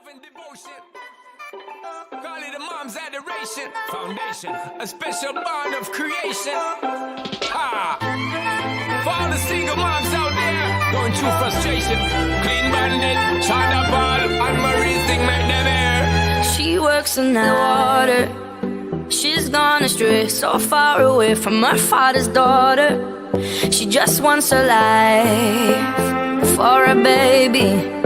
love and devotion. Call it a mom's adoration. Foundation, a special bond of creation. Ha! For all the single moms out there going through frustration. Clean Bandit, China Ball, and Marie's thing make them air. She works in that water. She's gone astray, so far away from her father's daughter. She just wants a life for a baby.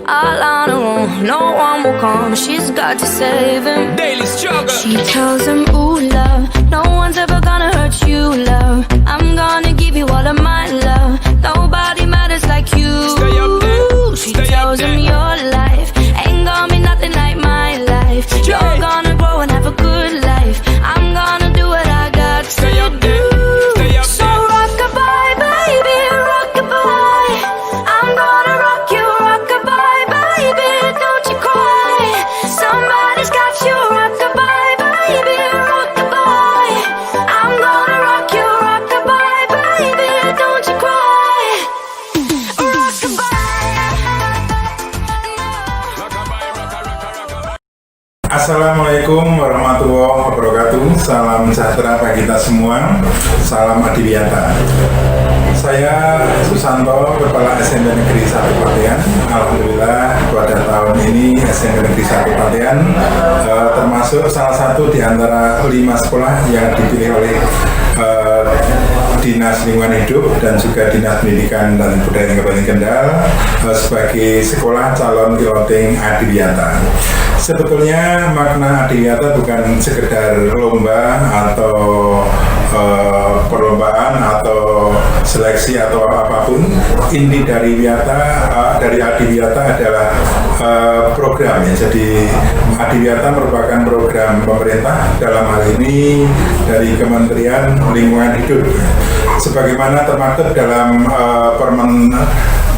All on her own, no one will come. She's got to save him. Daily struggle. She tells him, ooh, love, no one's ever gonna hurt you, love. I'm gonna give you all of my love. Nobody matters like you. Stay up there. She Stay tells up him, there. your life ain't gonna be nothing like my life. You're gonna grow and have a good life. I'm gonna do what I got to Stay up there. do. Stay up So there. rock-a-bye, baby, rock-a-bye. I'm gonna rock you, rock-a-bye, baby, don't you cry. Somebody's got you, rock-a-bye, baby, rock-a-bye. I'm gonna rock you, rock-a-bye, baby, don't you cry. Rock-a-bye. Assalamualaikum warahmatullahi wabarakatuh. Salam sejahtera bagi kita semua. Salam Adiwiyata. Saya Susanto, Kepala SMP Negeri 1 Klaten. Alhamdulillah pada tahun ini SMP Negeri 1 Klaten termasuk salah satu di antara 5 sekolah yang dipilih oleh Dinas Lingkungan Hidup dan juga Dinas Pendidikan dan Kebudayaan Kabupaten Kendal sebagai sekolah calon piloting Adiwiyata. Sebetulnya makna Adiwiyata bukan sekedar lomba atau perlombaan atau seleksi atau apapun. Inti dari Adiwiyata adalah program ya. Jadi Adiwiyata merupakan program pemerintah, dalam hal ini dari Kementerian Lingkungan Hidup. Sebagaimana termaktub dalam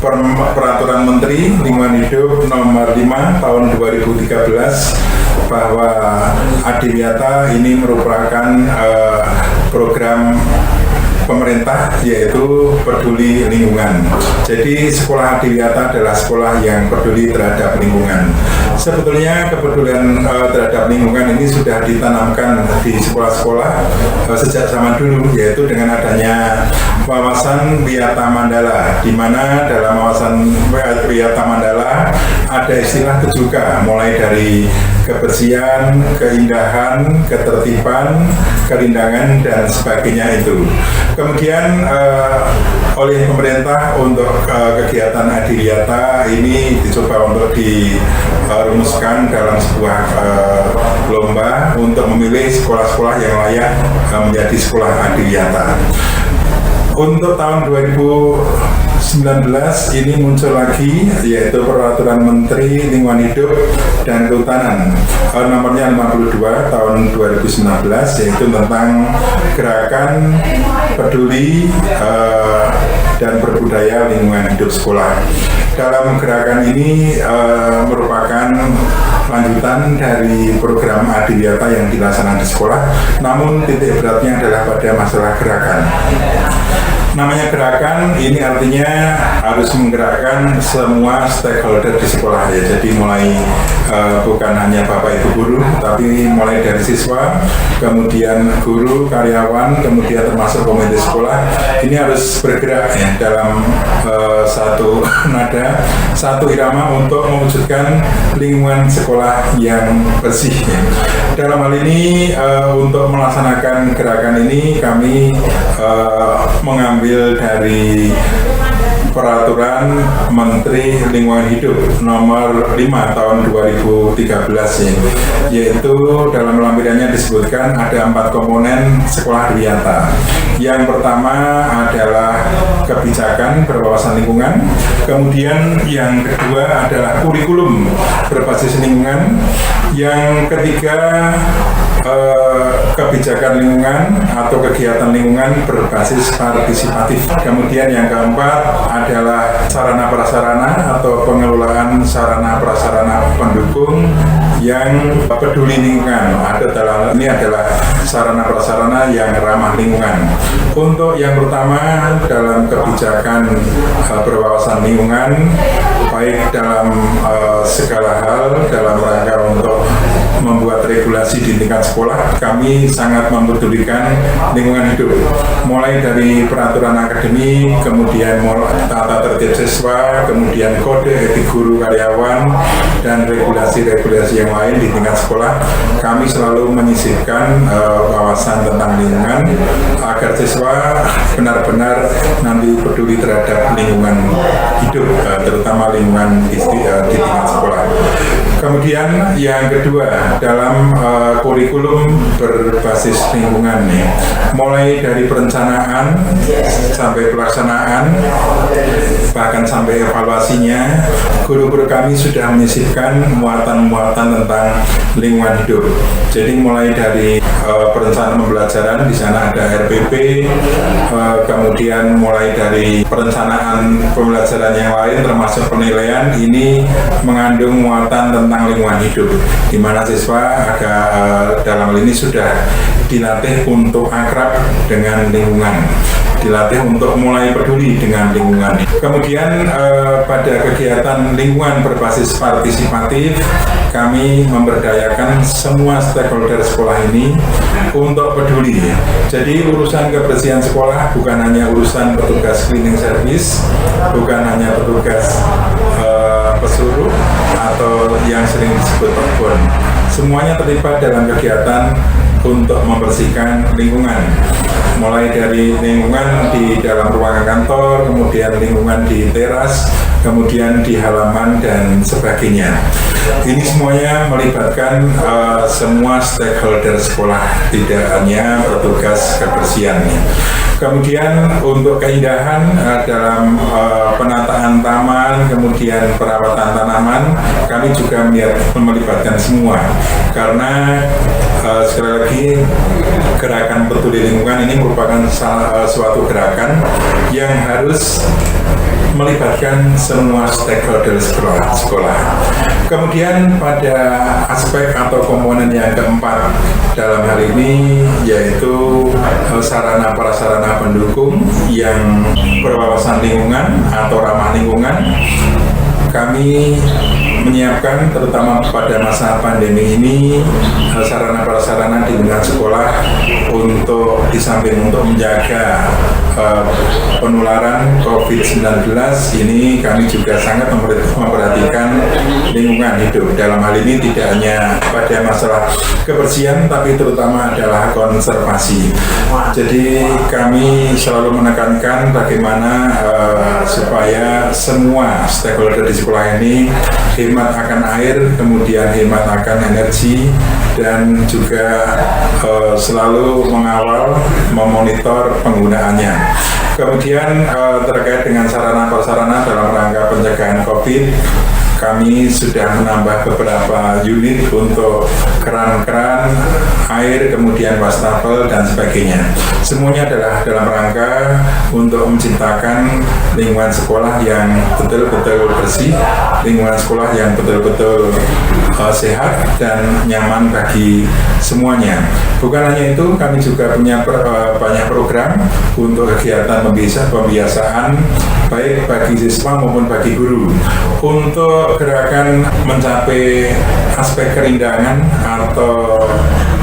Peraturan Menteri Lingkungan Hidup Nomor 5 Tahun 2013 bahwa Adiwiyata ini merupakan program pemerintah, yaitu peduli lingkungan. Jadi sekolah Adiwiyata adalah sekolah yang peduli terhadap lingkungan. Sebetulnya kepedulian terhadap lingkungan ini sudah ditanamkan di sekolah-sekolah sejak zaman dulu, yaitu dengan adanya wawasan Wiyata Mandala, di mana dalam wawasan Wiyata Mandala ada istilah kejuka, mulai dari kebersihan, keindahan, ketertiban, kerindangan, dan sebagainya itu. Kemudian oleh pemerintah untuk kegiatan Adiwiyata ini dicoba untuk dirumuskan dalam sebuah lomba untuk memilih sekolah-sekolah yang layak menjadi sekolah Adiwiyata. Untuk tahun 2019 ini muncul lagi, yaitu Peraturan Menteri Lingkungan Hidup dan Kehutanan nomornya 52 tahun 2019, yaitu tentang gerakan peduli dan berbudaya lingkungan hidup sekolah. Dalam gerakan ini merupakan lanjutan dari program Adiwiyata yang dilaksanakan di sekolah, namun titik beratnya adalah pada masalah gerakan. Namanya gerakan ini artinya harus menggerakkan semua stakeholder di sekolah ya. Jadi mulai bukan hanya Bapak Ibu guru, tapi mulai dari siswa, kemudian guru, karyawan, kemudian termasuk komite sekolah. Ini harus bergerak ya dalam satu nada, satu irama untuk mewujudkan lingkungan sekolah yang bersih ya. Dalam hal ini untuk melaksanakan gerakan ini kami mengambil dari Peraturan Menteri Lingkungan Hidup Nomor 5 Tahun 2013 ya. Yaitu dalam lampirannya disebutkan ada 4 komponen sekolah Adiwiyata. Yang pertama adalah kebijakan berwawasan lingkungan, kemudian yang kedua adalah kurikulum berbasis lingkungan, yang ketiga kebijakan lingkungan atau kegiatan lingkungan berbasis partisipatif. Kemudian yang keempat adalah sarana prasarana atau pengelolaan sarana prasarana pendukung yang peduli lingkungan. Dalam ini adalah sarana prasarana yang ramah lingkungan. Untuk yang pertama dalam kebijakan berwawasan lingkungan, baik dalam segala hal dalam rangka untuk membuat regulasi di tingkat sekolah. Kami sangat mempedulikan lingkungan hidup, mulai dari peraturan akademik, kemudian tata tertib siswa, kemudian kode etik guru karyawan, dan regulasi-regulasi yang lain di tingkat sekolah. Kami selalu menyisipkan wawasan tentang lingkungan agar siswa benar-benar nanti peduli terhadap lingkungan hidup, terutama lingkungan di tingkat sekolah. Kemudian yang kedua, dalam kurikulum berbasis lingkungan nih, mulai dari perencanaan sampai pelaksanaan, bahkan sampai evaluasinya, guru-guru kami sudah menyisipkan muatan-muatan tentang lingkungan hidup. Jadi mulai dari perencanaan pembelajaran, di sana ada RPP, kemudian mulai dari perencanaan pembelajaran yang lain termasuk penilaian, ini mengandung muatan tentang lingkungan hidup, di mana siswa dalam hal ini sudah dilatih untuk akrab dengan lingkungan, dilatih untuk mulai peduli dengan lingkungan. Kemudian pada kegiatan lingkungan berbasis partisipatif, kami memberdayakan semua stakeholder sekolah ini untuk peduli. Jadi urusan kebersihan sekolah bukan hanya urusan petugas cleaning service, bukan hanya petugas pesuruh atau yang sering disebut pekbun. Semuanya terlibat dalam kegiatan untuk membersihkan lingkungan, mulai dari lingkungan di dalam ruangan kantor, kemudian lingkungan di teras, kemudian di halaman dan sebagainya. Ini semuanya melibatkan semua stakeholder sekolah, tidak hanya petugas kebersihan. Kemudian untuk keindahan dalam penataan taman, kemudian perawatan tanaman, kami juga melibatkan semua. Karena sekali lagi, gerakan peduli lingkungan ini merupakan suatu gerakan yang harus melibatkan semua stakeholder sekolah. Kemudian pada aspek atau komponen yang keempat dalam hal ini, yaitu sarana prasarana pendukung yang berwawasan lingkungan atau ramah lingkungan. Kami menyiapkan terutama pada masa pandemi ini sarana prasarana di lingkungan sekolah untuk di samping untuk menjaga penularan COVID-19, ini kami juga sangat memperhatikan lingkungan hidup. Dalam hal ini tidak hanya pada masalah kebersihan, tapi terutama adalah konservasi. Jadi kami selalu menekankan bagaimana supaya semua stakeholder di sekolah ini hemat akan air, kemudian hemat akan energi, dan juga selalu mengawal, memonitor penggunaannya. Kemudian terkait dengan sarana prasarana dalam rangka pencegahan COVID, kami sudah menambah beberapa unit untuk keran-keran air, kemudian wastafel dan sebagainya. Semuanya adalah dalam rangka untuk menciptakan lingkungan sekolah yang betul-betul bersih, lingkungan sekolah yang betul-betul sehat dan nyaman bagi semuanya. Bukan hanya itu, kami juga punya banyak program untuk kegiatan pembiasaan baik bagi siswa maupun bagi guru untuk gerakan mencapai aspek kerindangan atau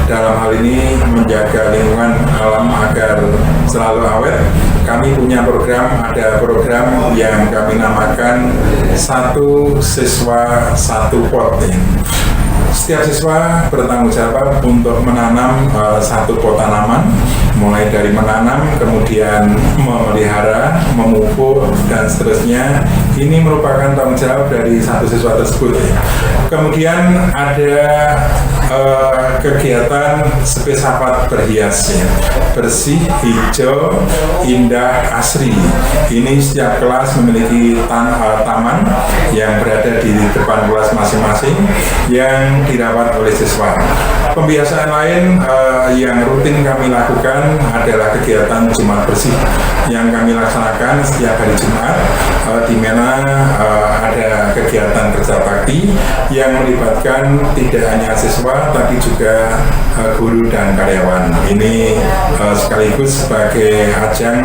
dalam hal ini menjaga lingkungan alam agar selalu awet. Kami punya ada program yang kami namakan Satu Siswa Satu Pot. Setiap siswa bertanggung jawab untuk menanam satu pot tanaman, mulai dari menanam, kemudian memelihara, memupuk, dan seterusnya. Ini merupakan tanggung jawab dari satu siswa tersebut. Kemudian ada kegiatan filsafat berhias, bersih, hijau, indah, asri. Ini setiap kelas memiliki taman yang berada di depan kelas masing-masing yang dirawat oleh siswa. Pembiasaan lain yang rutin kami lakukan adalah kegiatan Jumat Bersih yang kami laksanakan setiap hari Jumat, di mana ada kegiatan kerja bakti yang melibatkan tidak hanya siswa tapi juga guru dan karyawan. Ini sekaligus sebagai ajang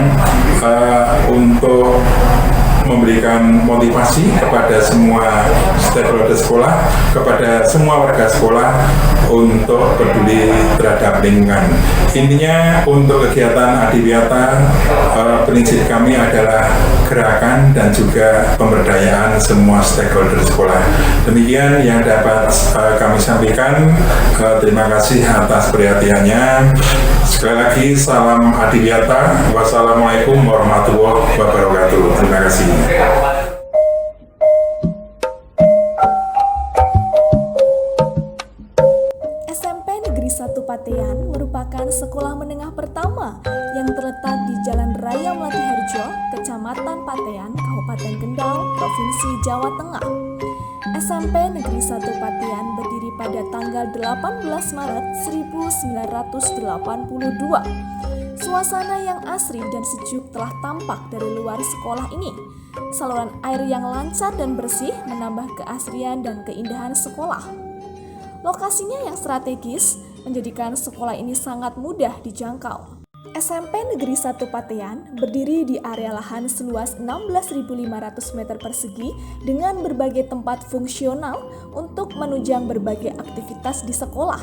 untuk memberikan motivasi kepada semua stakeholder sekolah, kepada semua warga sekolah untuk peduli terhadap lingkungan. Intinya untuk kegiatan Adiwiyata, prinsip kami adalah gerakan dan juga pemberdayaan semua stakeholder sekolah. Demikian yang dapat kami sampaikan. Terima kasih atas perhatiannya. Sekali lagi, salam Adiwiyata. Wassalamualaikum warahmatullahi wabarakatuh. Terima kasih. SMP Negeri 1 Patean merupakan sekolah menengah pertama yang terletak di Jalan Raya Melati Harjo, Kecamatan Patean, Kabupaten Kendal, Provinsi Jawa Tengah. SMP Negeri 1 Patean berdiri pada tanggal 18 Maret 1982. Suasana yang asri dan sejuk telah tampak dari luar sekolah ini. Saluran air yang lancar dan bersih menambah keasrian dan keindahan sekolah. Lokasinya yang strategis menjadikan sekolah ini sangat mudah dijangkau. SMP Negeri 1 Patean berdiri di area lahan seluas 16.500 meter persegi dengan berbagai tempat fungsional untuk menunjang berbagai aktivitas di sekolah.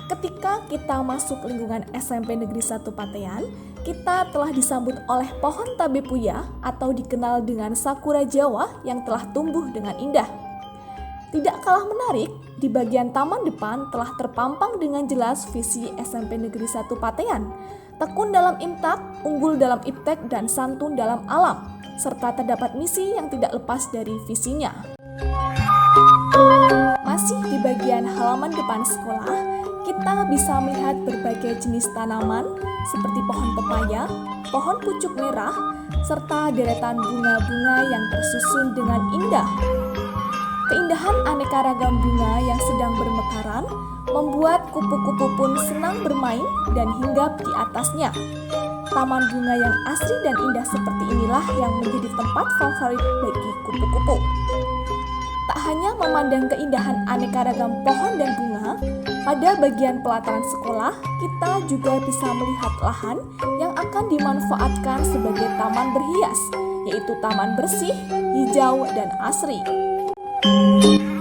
Ketika kita masuk lingkungan SMP Negeri 1 Patean, kita telah disambut oleh pohon tabepuya atau dikenal dengan sakura Jawa yang telah tumbuh dengan indah. Tidak kalah menarik, di bagian taman depan telah terpampang dengan jelas visi SMP Negeri 1 Patean. Tekun dalam imtak, unggul dalam iptek, dan santun dalam alam, serta terdapat misi yang tidak lepas dari visinya. Masih di bagian halaman depan sekolah, kita bisa melihat berbagai jenis tanaman seperti pohon pepaya, pohon pucuk merah, serta deretan bunga-bunga yang tersusun dengan indah. Keindahan aneka ragam bunga yang sedang bermekaran membuat kupu-kupu pun senang bermain dan hinggap di atasnya. Taman bunga yang asri dan indah seperti inilah yang menjadi tempat favorit bagi kupu-kupu. Tak hanya memandang keindahan aneka ragam pohon dan bunga, pada bagian pelataran sekolah kita juga bisa melihat lahan yang akan dimanfaatkan sebagai taman berhias, yaitu taman bersih, hijau, dan asri.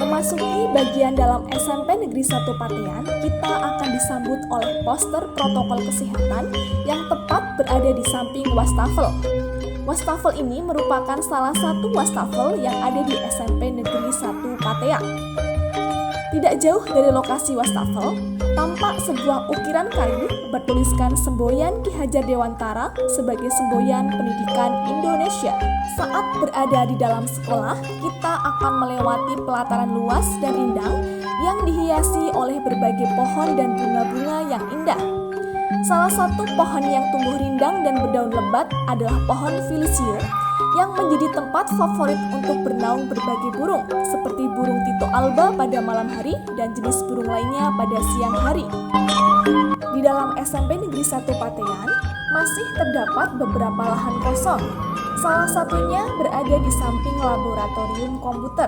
Memasuki bagian dalam SMP Negeri 1 Patean, kita akan disambut oleh poster protokol kesehatan yang tepat berada di samping wastafel. Wastafel ini merupakan salah satu wastafel yang ada di SMP Negeri 1 Patean. Tidak jauh dari lokasi wastafel, tampak sebuah ukiran kayu bertuliskan semboyan Ki Hajar Dewantara sebagai semboyan pendidikan Indonesia. Saat berada di dalam sekolah, kita akan melewati pelataran luas dan rindang yang dihiasi oleh berbagai pohon dan bunga-bunga yang indah. Salah satu pohon yang tumbuh rindang dan berdaun lebat adalah pohon Filisio yang menjadi tempat favorit untuk bernaung berbagai burung seperti burung Tito Alba pada malam hari dan jenis burung lainnya pada siang hari. Di dalam SMP Negeri 1 Patean masih terdapat beberapa lahan kosong. Salah satunya berada di samping laboratorium komputer.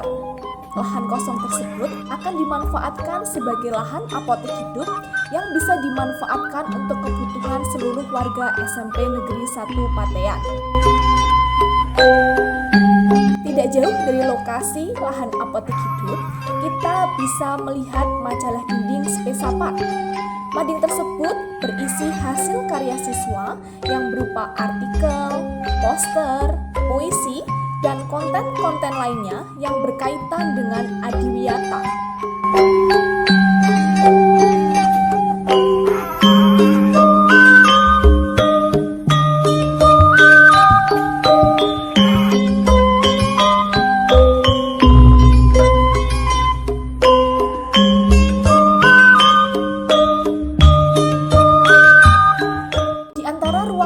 Lahan kosong tersebut akan dimanfaatkan sebagai lahan apotek hidup yang bisa dimanfaatkan untuk kebutuhan seluruh warga SMP Negeri 1 Patean. Tidak jauh dari lokasi lahan apotek hidup, kita bisa melihat majalah dinding Spesapart. Mading tersebut berisi hasil karya siswa yang berupa artikel, poster, puisi, dan konten-konten lainnya yang berkaitan dengan Adiwiyata.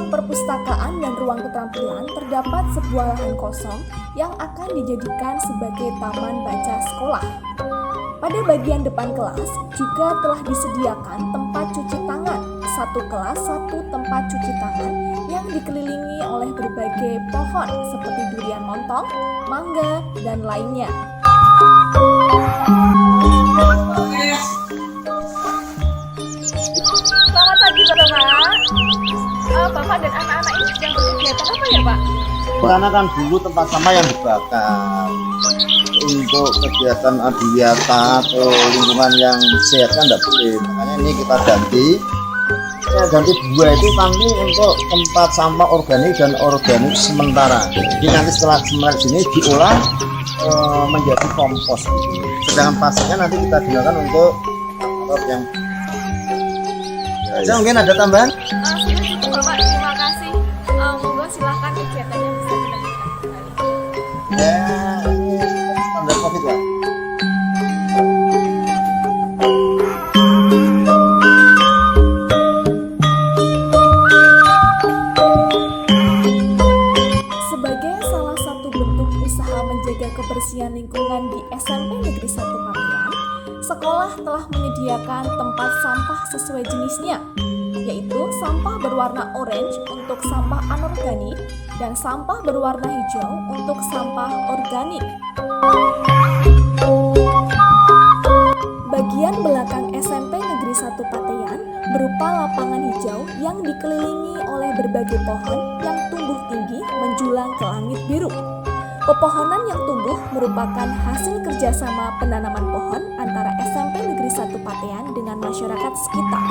Perpustakaan dan ruang keterampilan terdapat sebuah lahan kosong yang akan dijadikan sebagai taman baca sekolah. Pada bagian depan kelas juga telah disediakan tempat cuci tangan, satu kelas satu tempat cuci tangan yang dikelilingi oleh berbagai pohon seperti durian montong, mangga, dan lainnya. Selamat pagi Bapak. Bapak dan anak-anak ini sedang berkegiatan apa ya Pak? Karena kan dulu tempat sampah yang dibakar. Untuk kegiatan adiwiyata atau lingkungan yang sehat kan tidak boleh. Makanya ini kita ganti 2 itu nanti untuk tempat sampah organik dan organik sementara. Jadi nanti setelah sementara sini diolah menjadi kompos. Sedangkan pasirnya nanti kita gunakan untuk yang mungkin ada tambahan? Sudah cukup Bapak, terima kasih. Monggo silakan kegiatannya bisa dilanjutkan kembali. Ya, ini standar COVID ya. Sebagai salah satu bentuk usaha menjaga kebersihan lingkungan di SMP Negeri 1 Papean, sekolah telah menyediakan tempat sampah sesuai jenisnya, yaitu sampah berwarna orange untuk sampah anorganik dan sampah berwarna hijau untuk sampah organik. Bagian belakang SMP Negeri 1 Patean berupa lapangan hijau yang dikelilingi oleh berbagai pohon yang tumbuh tinggi menjulang ke langit biru. Pepohonan yang tumbuh merupakan hasil kerjasama penanaman pohon antara SMP Negeri 1 Patean dengan masyarakat sekitar.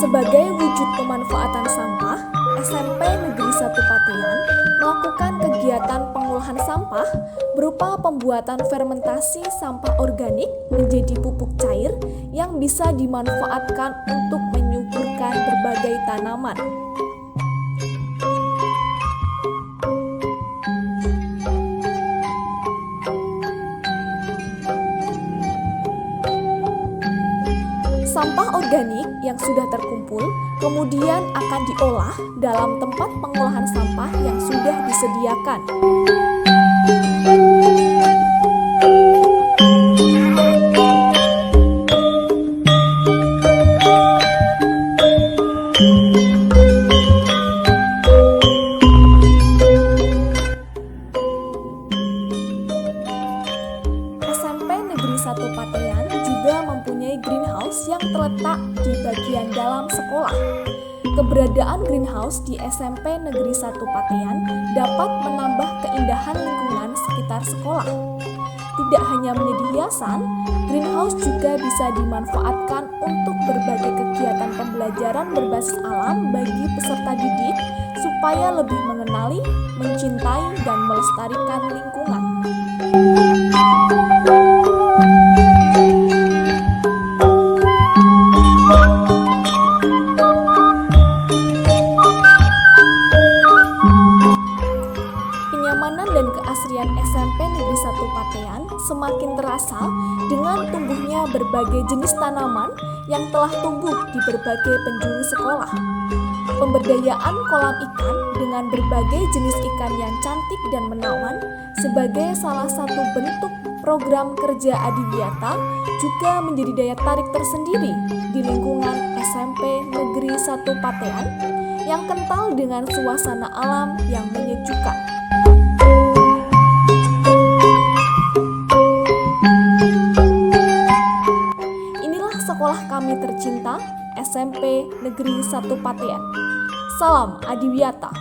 Sebagai wujud pemanfaatan sampah, SMP Negeri 1 Patean melakukan kegiatan pengolahan sampah berupa pembuatan fermentasi sampah organik menjadi pupuk cair yang bisa dimanfaatkan untuk menyuburkan berbagai tanaman. Sampah organik yang sudah terkumpul kemudian akan diolah dalam tempat pengolahan sampah yang sudah disediakan. SMP Negeri 1 Patean juga mempunyai greenhouse yang terletak di bagian dalam sekolah. Keberadaan greenhouse di SMP Negeri 1 Patean dapat menambah keindahan lingkungan sekitar sekolah. Tidak hanya menjadi hiasan, greenhouse juga bisa dimanfaatkan untuk berbagai kegiatan pembelajaran berbasis alam bagi peserta didik supaya lebih mengenali, mencintai, dan melestarikan lingkungan. Kenyamanan dan keasrian SMP Negeri 1 Patean semakin terasa dengan tumbuhnya berbagai jenis tanaman yang telah tumbuh di berbagai penjuru sekolah. Pemberdayaan kolam ikan dengan berbagai jenis ikan yang cantik dan menawan sebagai salah satu bentuk program kerja adiwiyata juga menjadi daya tarik tersendiri di lingkungan SMP Negeri 1 Patean yang kental dengan suasana alam yang menyejukkan. Inilah sekolah kami tercinta, SMP Negeri 1 Patean. Salam Adiwiyata.